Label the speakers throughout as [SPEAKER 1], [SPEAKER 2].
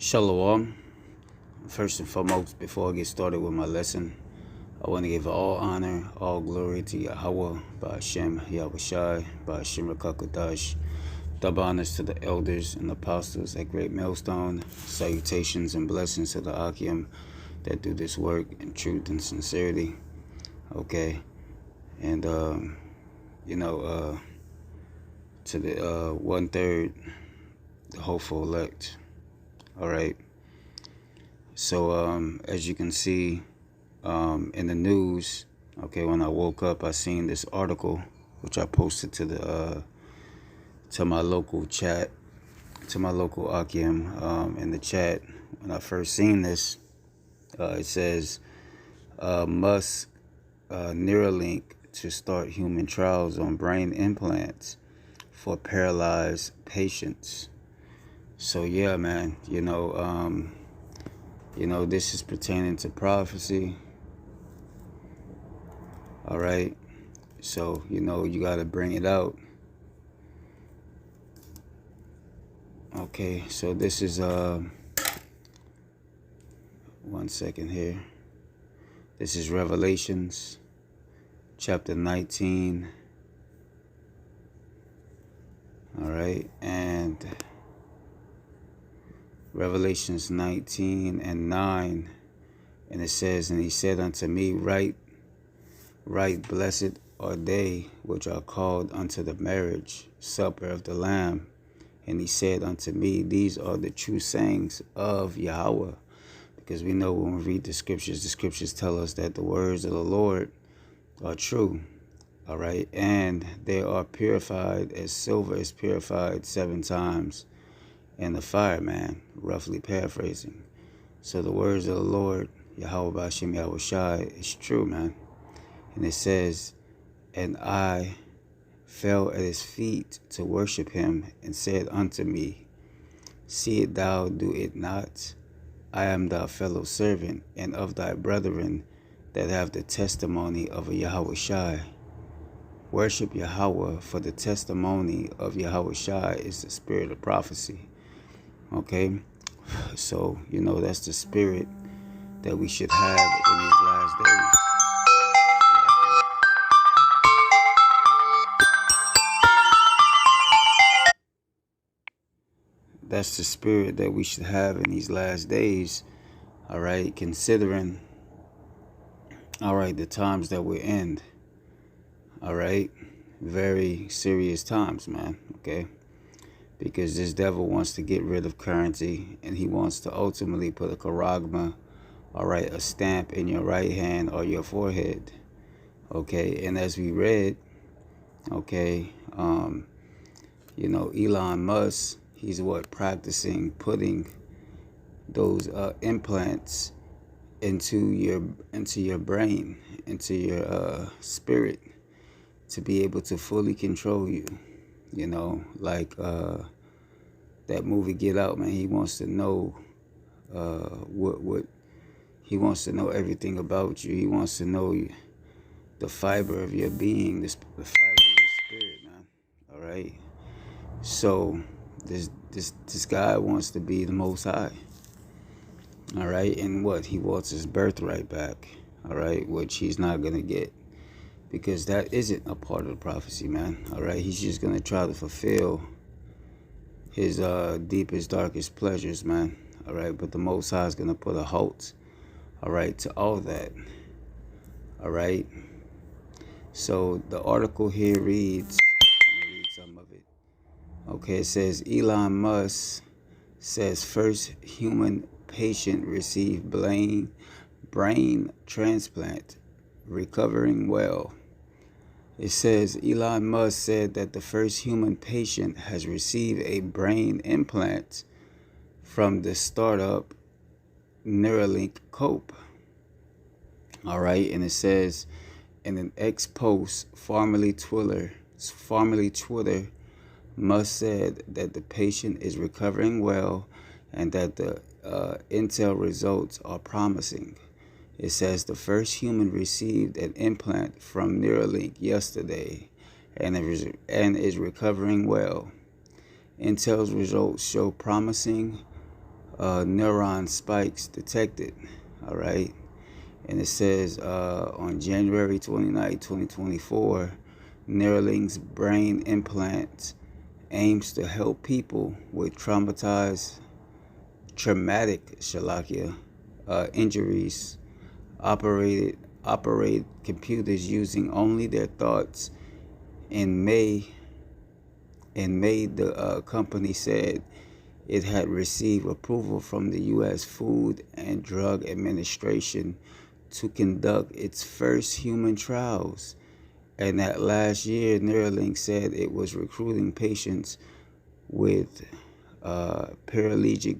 [SPEAKER 1] Shalom. First and foremost, before I get started with my lesson, I want to give all honor, all glory to Yahweh, Ba'ashem, Yahushai, Ba'ashem Rakakadash. Double honors to the elders and apostles at Great Millstone. Salutations and blessings to the Akim that do this work in truth and sincerity. Okay. And, to the 1/3, the hopeful elect. All right. So as you can see in the news, okay, when I woke up, I seen this article which I posted to the to my local chat, to my local Akim in the chat. When I first seen this, it says Musk Neuralink to start human trials on brain implants for paralyzed patients. So yeah, man, this is pertaining to prophecy. All right. So, you got to bring it out. Okay. So this is, 1 second here. This is Revelations chapter 19. All right. And Revelations 19:9, and it says, and he said unto me, Right, blessed are they which are called unto the marriage supper of the Lamb. And he said unto me, These are the true sayings of Yahweh. Because we know when we read the scriptures tell us that the words of the Lord are true. All right, and they are purified as silver is purified 7 times. And the fire, man, roughly paraphrasing. So the words of the Lord, Yahweh Ba'ashem Yahushai, is true, man. And it says, and I fell at his feet to worship him, and said unto me, See it thou do it not. I am thy fellow servant, and of thy brethren that have the testimony of a Yahushai. Worship Yahweh, for the testimony of Yahushai is the spirit of prophecy. Okay, so that's the spirit that we should have in these last days. That's the spirit that we should have in these last days. All right, considering, all right, the times that we're in. All right, very serious times, man. Okay. Because this devil wants to get rid of currency, and he wants to ultimately put a charagma, all right, a stamp in your right hand or your forehead. Okay, and as we read, okay, Elon Musk, he's practicing putting those implants into your brain, into your spirit, to be able to fully control you. Like that movie Get Out, man. He wants to know what he wants to know everything about you. He wants to know the fiber of your being, the fiber of your spirit, man. All right. So this guy wants to be the Most High. All right, and he wants his birthright back. All right, which he's not gonna get. Because that isn't a part of the prophecy, man. All right, he's just going to try to fulfill his deepest, darkest pleasures, man. All right, but the Most High is going to put a halt, all right, to all that. All right. So the article here reads, I'm going to read some of it. Okay, it says, Elon Musk says first human patient received brain transplant, recovering well. It says Elon Musk said that the first human patient has received a brain implant from the startup Neuralink Cope. All right, and it says in an ex-post, formerly Twitter, Musk said that the patient is recovering well and that the intel results are promising. It says the first human received an implant from Neuralink yesterday and is recovering well. Intel's results show promising neuron spikes detected. All right. And it says on January 29, 2024, Neuralink's brain implant aims to help people with traumatic injuries operate computers using only their thoughts. In May, the company said it had received approval from the U.S. Food and Drug Administration to conduct its first human trials, and that last year, Neuralink said it was recruiting patients with paralytic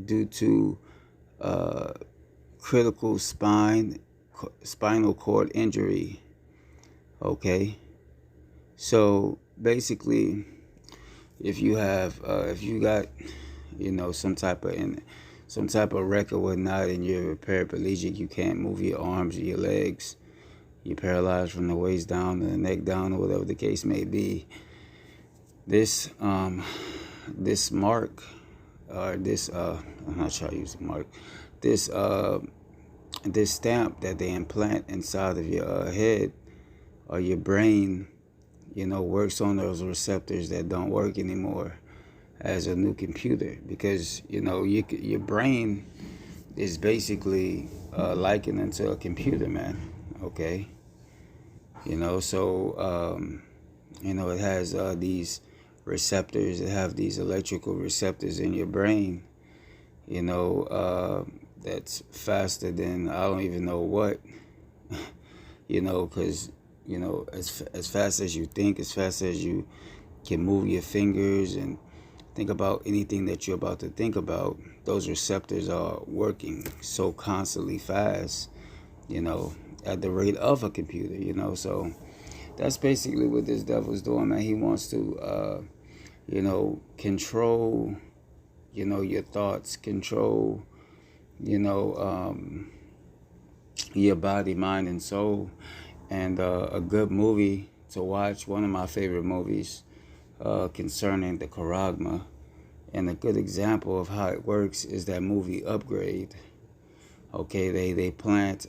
[SPEAKER 1] due to critical spinal cord injury. Okay, so basically, if you got some type of wreck or whatnot, and you're paraplegic, you can't move your arms or your legs, you're paralyzed from the waist down to the neck down, or whatever the case may be. This mark, or this I'm not sure I use the mark. This stamp that they implant inside of your head or your brain, works on those receptors that don't work anymore as a new computer, because your brain is basically likened into a computer, man. Okay, so it has these receptors. It have these electrical receptors in your brain, that's faster than I don't even know what, because as fast as you think, as fast as you can move your fingers and think about anything that you're about to think about, those receptors are working so constantly fast, at the rate of a computer, so that's basically what this devil's doing, man. He wants to control your thoughts, control your body, mind, and soul. And a good movie to watch, one of my favorite movies concerning the Charagma, and a good example of how it works is that movie Upgrade. Okay, they plant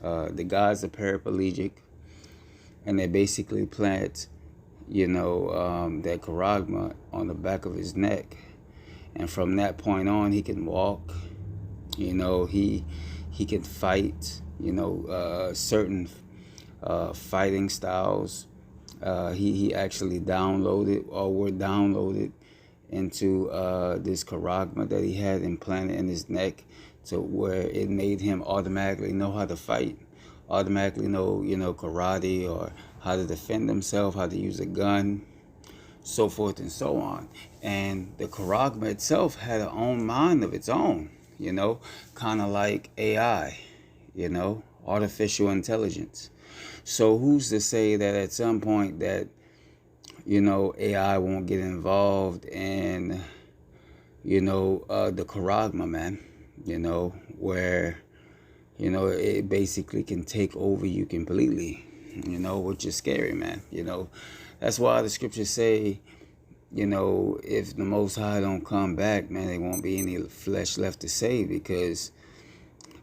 [SPEAKER 1] the guy's a paraplegic, and they basically plant that Charagma on the back of his neck, and from that point on he can walk, he can fight, certain fighting styles. He actually downloaded, or were downloaded into this Charagma that he had implanted in his neck, to where it made him automatically know how to fight, automatically know karate, or how to defend himself, how to use a gun, so forth and so on. And the Charagma itself had an own mind of its own, kind of like AI, artificial intelligence. So who's to say that at some point that AI won't get involved in the Charagma, man, where it basically can take over you completely, which is scary, man. That's why the scriptures say, if the Most High don't come back, man, there won't be any flesh left to save, because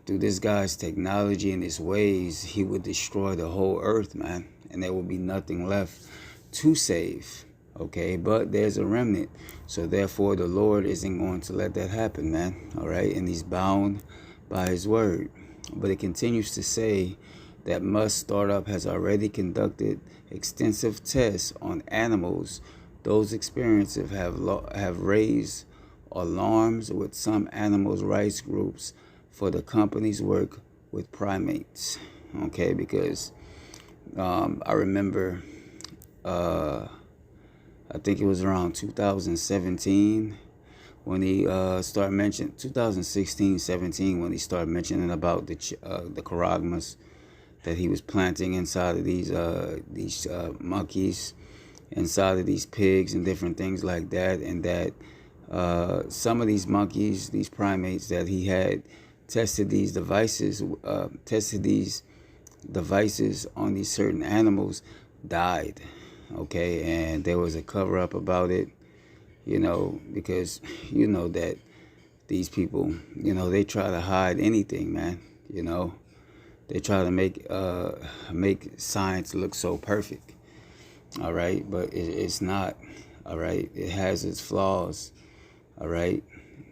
[SPEAKER 1] through this guy's technology and his ways, he would destroy the whole earth, man, and there will be nothing left to save. Okay, but there's a remnant, so therefore the Lord isn't going to let that happen, man. All right, and he's bound by his word. But it continues to say that Musk startup has already conducted extensive tests on animals. Those experiences have raised alarms with some animals' rights groups for the company's work with primates. Okay, because I remember, I think it was around 2017 when he started mentioning, 2016-17, when he started mentioning about the Charagmas that he was planting inside of these monkeys, inside of these pigs and different things like that, and that some of these monkeys, these primates that he had tested these devices on these certain animals, died. Okay, and there was a cover up about it, because that these people, they try to hide anything, man. They try to make science look so perfect. All right, but it's not. All right, it has its flaws. All right,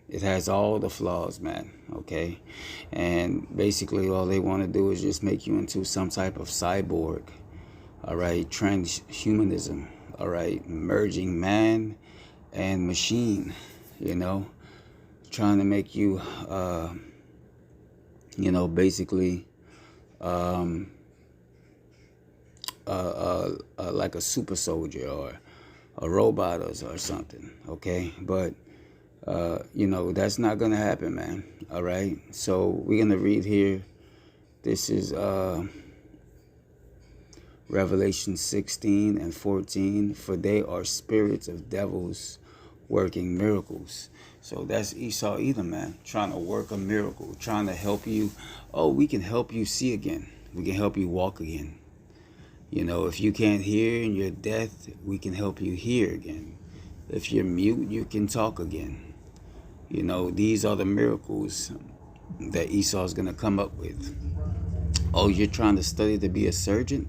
[SPEAKER 1] it has all the flaws, man. Okay, and basically all they want to do is just make you into some type of cyborg. All right, transhumanism. All right, merging man and machine. Trying to make you, basically, like a super soldier or a robot or something. Okay, but that's not gonna happen, man. All right, so we're gonna read here. This is Revelation 16 and 14. For they are spirits of devils working miracles. So that's Esau Edom, man, trying to work a miracle, trying to help you. Oh, we can help you see again. We can help you walk again. If you can't hear and you're deaf, we can help you hear again. If you're mute, you can talk again. These are the miracles that Esau's going to come up with. Oh, you're trying to study to be a surgeon?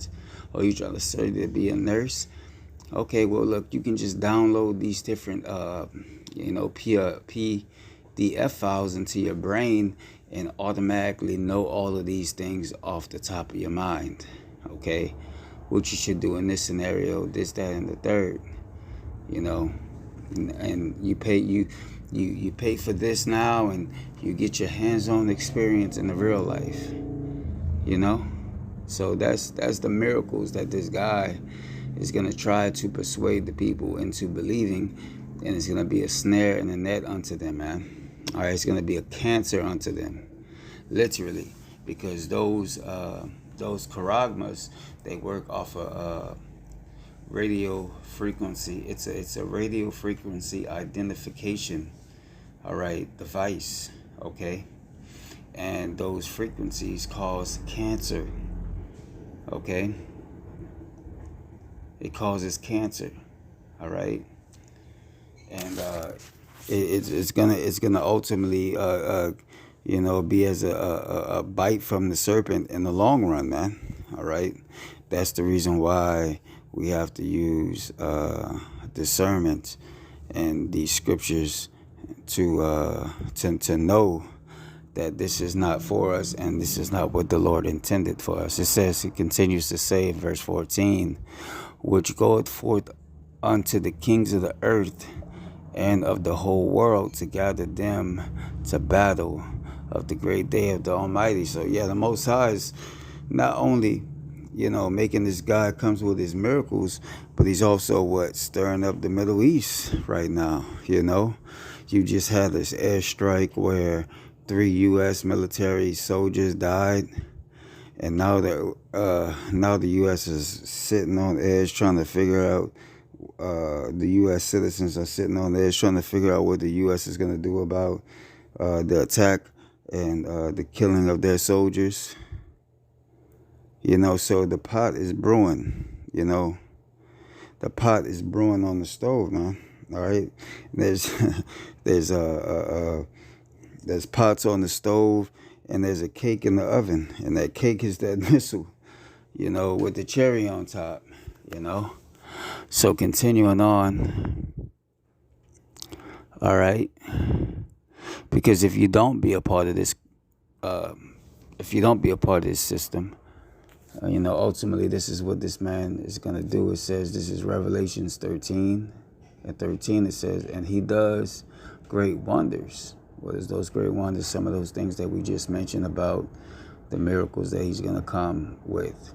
[SPEAKER 1] Oh, you're trying to study to be a nurse? Okay, well, look, you can just download these different, PDF files into your brain and automatically know all of these things off the top of your mind. Okay, what you should do in this scenario, this, that, and the third. And you pay for this now, and you get your hands-on experience in the real life. So that's the miracles that this guy is going to try to persuade the people into believing, and it's going to be a snare and a net unto them, man. All right, it's going to be a cancer unto them, literally, because those charagmas, they work off a radio frequency. It's a radio frequency identification, all right, device, okay, and those frequencies cause cancer, okay. It causes cancer, all right, and it's gonna ultimately be as a bite from the serpent in the long run, man. All right, that's the reason why we have to use discernment and these scriptures to know that this is not for us, and this is not what the Lord intended for us. It says, he continues to say in verse 14, which goeth forth unto the kings of the earth and of the whole world to gather them to battle of the great day of the Almighty. So yeah, the Most High is not only, making this guy comes with his miracles, but he's also stirring up the Middle East right now. You just had this airstrike where 3 U.S. military soldiers died, and now the U.S. is sitting on edge trying to figure out. The U.S. citizens are sitting on edge trying to figure out what the U.S. is going to do about the attack and the killing of their soldiers. So the pot is brewing. The pot is brewing on the stove, man. All right, there's there's pots on the stove, and there's a cake in the oven, and that cake is that missile, with the cherry on top, So continuing on, all right, because if you don't be a part of this, system, ultimately this is what this man is going to do. It says, this is Revelations 13. At 13 it says, and he does great wonders. What is those great wonders? Some of those things that we just mentioned about the miracles that he's going to come with.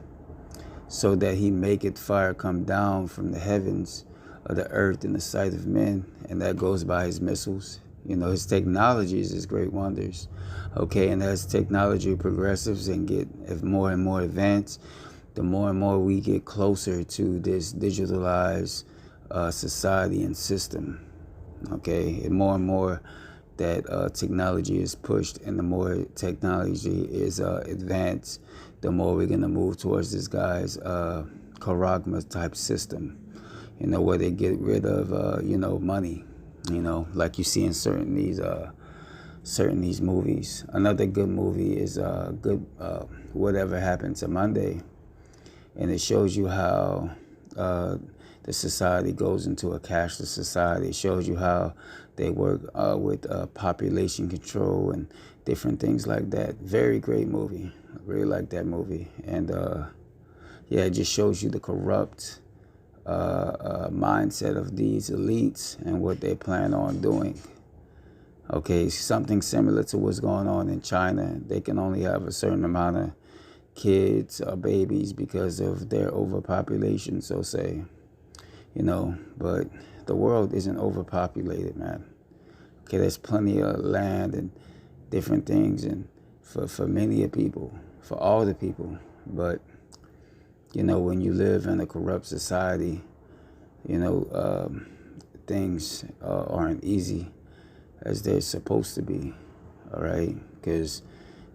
[SPEAKER 1] So that he maketh fire come down from the heavens of the earth in the sight of men, and that goes by his missiles. His technology is his great wonders. Okay, and as technology progresses and get more and more advanced, the more and more we get closer to this digitalized society and system. Okay, and more that technology is pushed, and the more technology is advanced, the more we're going to move towards this guy's charagma type system, where they get rid of, money. like you see in certain these movies. Another good movie is good Whatever Happened to Monday, and it shows you how the society goes into a cashless society. It shows you how they work with population control and different things like that. Very great movie. I really like that movie. And yeah, it just shows you the corrupt mindset of these elites and what they plan on doing. Okay, something similar to what's going on in China. They can only have a certain amount of kids or babies because of their overpopulation, so say. But the world isn't overpopulated, man. Okay, there's plenty of land and different things, and for many of people, for all the people. But when you live in a corrupt society, things aren't easy as they're supposed to be. All right, because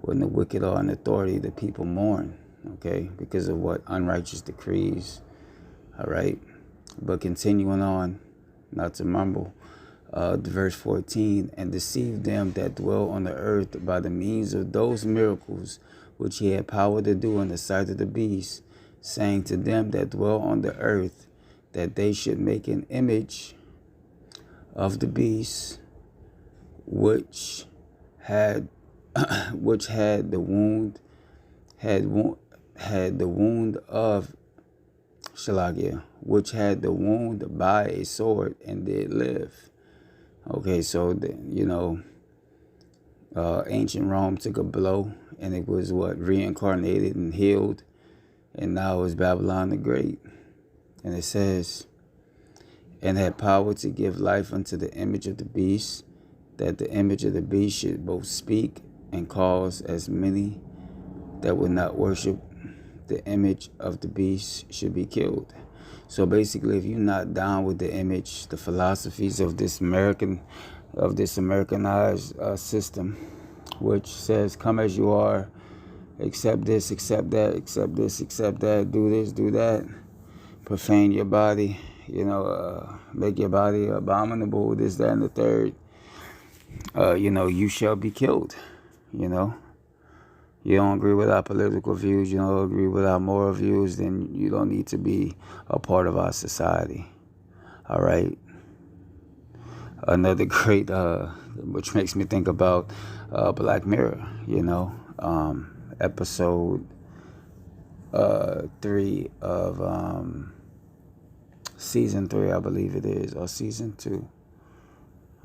[SPEAKER 1] when the wicked are in authority, the people mourn. Okay, because of what unrighteous decrees. All right. But continuing on, not to mumble, verse 14, and deceive them that dwell on the earth by the means of those miracles which he had power to do in the sight of the beast, saying to them that dwell on the earth that they should make an image of the beast, which had the wound of Shalagia, which had the wound by a sword and did live. Okay, so ancient Rome took a blow, and it was reincarnated and healed, and now it's Babylon the Great. And it says, and had power to give life unto the image of the beast, that the image of the beast should both speak and cause as many that would not worship the image of the beast should be killed. So basically, if you're not down with the image, the philosophies of this Americanized system, which says, come as you are, accept this, accept that, accept this, accept that, do this, do that, profane your body, make your body abominable, this, that, and the third, you shall be killed, You don't agree with our political views, you don't agree with our moral views, then you don't need to be a part of our society. All right? Another great, which makes me think about Black Mirror, episode 3 of season 3, I believe it is, or season 2.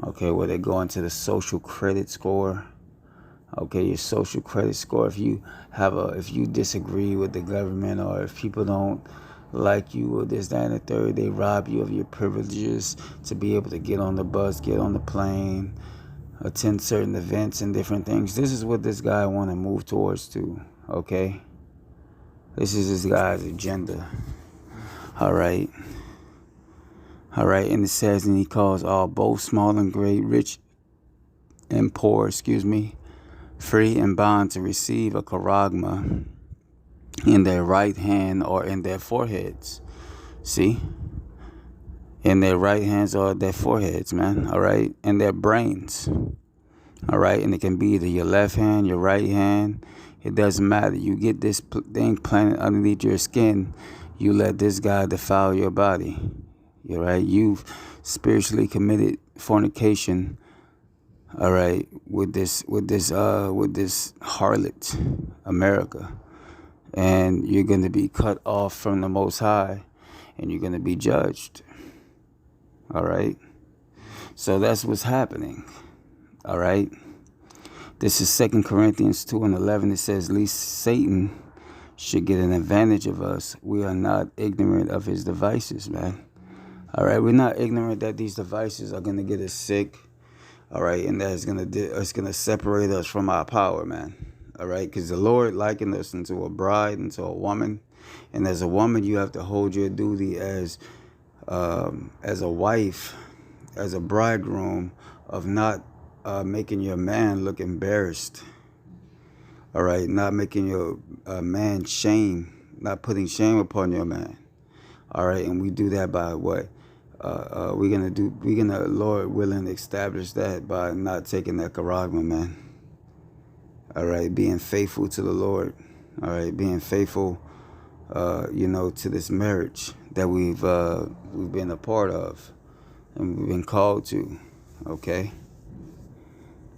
[SPEAKER 1] Okay, where they go into the social credit score. Okay, your social credit score. If you disagree with the government, or if people don't like you, or this, that, and the third, they rob you of your privileges to be able to get on the bus, get on the plane, attend certain events and different things. This is what this guy want to move towards too. Okay, this is this guy's agenda. All right, and it says, and he calls all, both small and great, rich and poor, free and bond, to receive a charagma in their right hand or in their foreheads. See? In their right hands or their foreheads, man. All right? In their brains. All right? And it can be either your left hand, your right hand. It doesn't matter. You get this thing planted underneath your skin. You let this guy defile your body. All right? You've spiritually committed fornication. All right, with this harlot, America, and you're going to be cut off from the Most High, and you're going to be judged. All right, so that's what's happening. All right, this is 2 Corinthians 2:11. It says, "Lest Satan should get an advantage of us, we are not ignorant of his devices, man." All right, we're not ignorant that these devices are going to get us sick. All right, and that's it's gonna separate us from our power, man. All right, because the Lord likened us into a bride, into a woman, and as a woman, you have to hold your duty as a wife, as a bridegroom, of not making your man look embarrassed. All right, not making your man shame, not putting shame upon your man. All right, and we do that by what? we're gonna, Lord willing, establish that by not taking that charagma, man. All right, being faithful to the Lord. All right, being faithful, to this marriage that we've been a part of and we've been called to. Okay.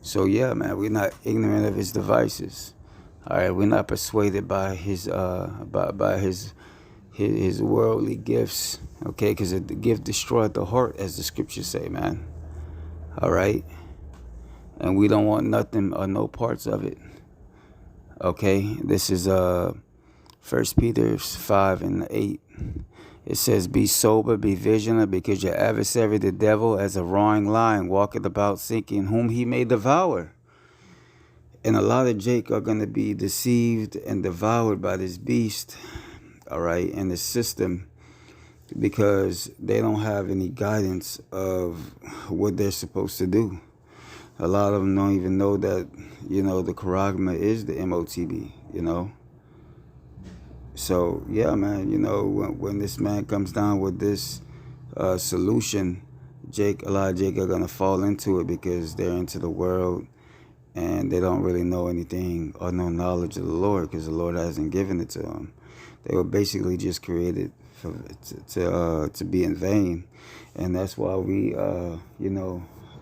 [SPEAKER 1] So yeah, man, we're not ignorant of his devices. All right, we're not persuaded by his his worldly gifts. Okay, because the gift destroyed the heart, as the scriptures say, man. All right, and we don't want nothing or no parts of it. Okay, this is 1 Peter 5:8. It says, "Be sober, be vigilant, because your adversary, the devil, as a roaring lion, walketh about seeking whom he may devour." And a lot of Jake are going to be deceived and devoured by this beast, all right, and the system, because they don't have any guidance of what they're supposed to do. A lot of them don't even know that, the charagma is the MOTB, So, yeah, man, when this man comes down with this solution, a lot of Jake are going to fall into it because they're into the world and they don't really know anything or no knowledge of the Lord because the Lord hasn't given it to them. They were basically just created to be in vain. And that's why we,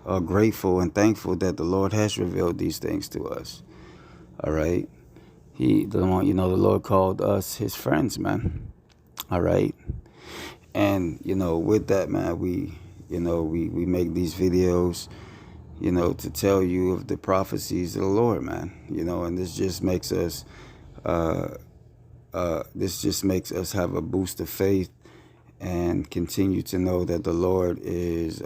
[SPEAKER 1] are grateful and thankful that the Lord has revealed these things to us. All right. The Lord called us his friends, man. All right. And, with that, man, we make these videos, to tell you of the prophecies of the Lord, man. And this just makes us, have a boost of faith and continue to know that the Lord is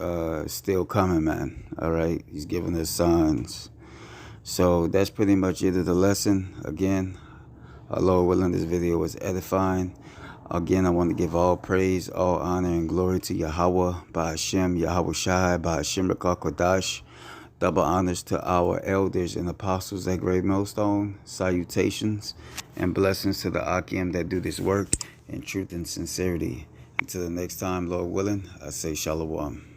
[SPEAKER 1] still coming, man. All right. He's giving us signs. So that's pretty much it of the lesson. Again, Lord willing, this video was edifying. Again, I want to give all praise, all honor, and glory to Yahweh, Ba'ashem, Yahweh Shai, Ba'ashem Kodash. Double honors to our elders and apostles at Great Millstone. Salutations and blessings to the Akim that do this work in truth and sincerity. Until the next time, Lord willing, I say Shalom.